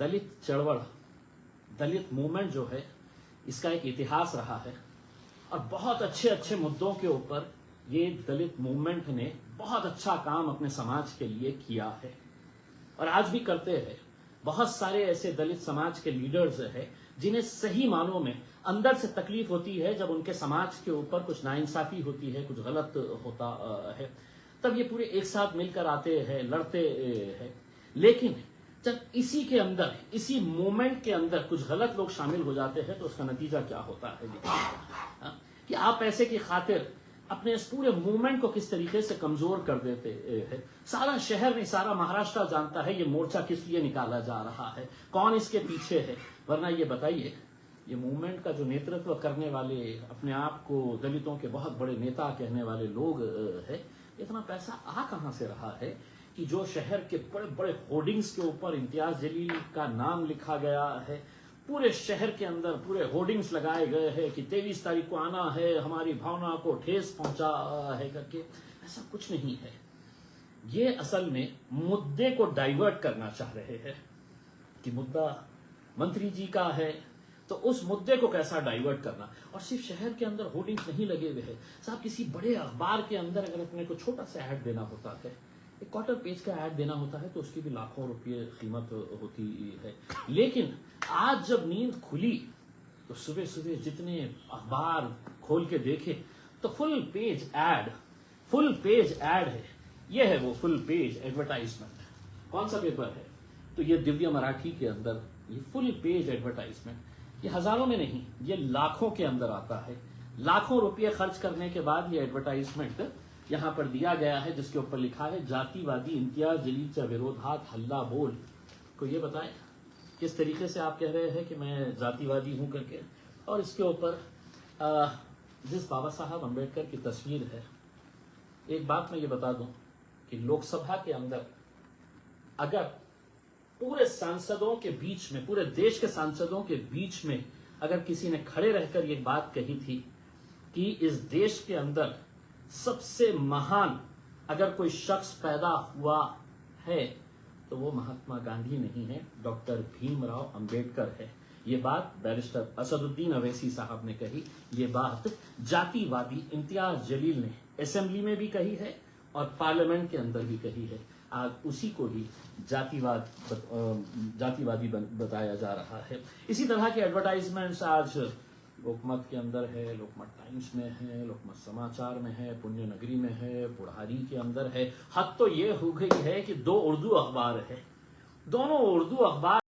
दलित चळवळ, दलित मूवमेंट जो है, इसका एक इतिहास रहा है और बहुत अच्छे अच्छे मुद्दों के ऊपर ये दलित मूवमेंट ने बहुत अच्छा काम अपने समाज के लिए किया है और आज भी करते हैं। बहुत सारे ऐसे दलित समाज के लीडर्स हैं जिन्हें सही मानों में अंदर से तकलीफ होती है जब उनके समाज के ऊपर कुछ नाइंसाफी होती है, कुछ गलत होता है, तब ये पूरे एक साथ मिलकर आते हैं, लड़ते हैं। लेकिन जब इसी के अंदर, इसी मूवमेंट के अंदर कुछ गलत लोग शामिल हो जाते हैं तो उसका नतीजा क्या होता है कि आप पैसे की खातिर अपने इस पूरे मूवमेंट को किस तरीके से कमजोर कर देते हैं। सारा शहर नहीं, सारा महाराष्ट्र जानता है ये मोर्चा किस लिए निकाला जा रहा है, कौन इसके पीछे है। वरना ये बताइए, ये मूवमेंट का जो नेतृत्व करने वाले, अपने आप को दलितों के बहुत बड़े नेता कहने वाले लोग है, इतना पैसा आ कहां से रहा है कि जो शहर के बड़े बड़े होर्डिंग्स के ऊपर इम्तियाज जलील का नाम लिखा गया है, पूरे शहर के अंदर पूरे होर्डिंग्स लगाए गए हैं कि 23 तारीख को आना है, हमारी भावना को ठेस पहुंचा है करके, ऐसा कुछ नहीं है। ये असल में मुद्दे को डाइवर्ट करना चाह रहे हैं कि मुद्दा मंत्री जी का है तो उस मुद्दे को कैसा डाइवर्ट करना। और सिर्फ शहर के अंदर होर्डिंग्स नहीं लगे हुए हैं साहब, किसी बड़े अखबार के अंदर अगर अपने को छोटा सा ऐड देना होता है, एक क्वार्टर पेज का ऐड देना होता है तो उसकी भी लाखों रुपये कीमत होती है। लेकिन आज जब नींद खुली तो सुबह सुबह जितने अखबार खोल के देखे तो फुल पेज ऐड है। यह है वो फुल पेज एडवर्टाइजमेंट। कौन सा पेपर है? तो ये दिव्य मराठी के अंदर ये फुल पेज एडवर्टाइजमेंट, ये हजारों में नहीं, ये लाखों के अंदर आता है। लाखों रुपये खर्च करने के बाद ये एडवर्टाइजमेंट यहां पर दिया गया है जिसके ऊपर लिखा है जातिवादी इम्तियाज जलीलच्या विरोधात हल्ला बोल। को ये बताएं किस तरीके से आप कह रहे हैं कि मैं जातिवादी हूं करके। और इसके ऊपर जिस बाबा साहब अम्बेडकर की तस्वीर है, एक बात मैं ये बता दूं कि लोकसभा के अंदर अगर पूरे सांसदों के बीच में, पूरे देश के सांसदों के बीच में अगर किसी ने खड़े रहकर ये बात कही थी कि इस देश के अंदर सबसे महान अगर कोई शख्स पैदा हुआ है तो वो महात्मा गांधी नहीं है, डॉक्टर भीमराव अंबेडकर है। ये बात बैरिस्टर असदुद्दीन अवैसी साहब ने कही। ये बात जातिवादी इम्तियाज जलील ने असेंबली में भी कही है और पार्लियामेंट के अंदर भी कही है। आज उसी को ही जातिवादी बताया जा रहा है। इसी तरह के एडवर्टाइजमेंट्स आज लोकमत के अंदर है, लोकमत टाइम्स में है, लोकमत समाचार में है, पुण्य नगरी में है, पुढ़ारी के अंदर है। हद तो ये हो गई है कि 2 उर्दू अखबार है, दोनों उर्दू अखबार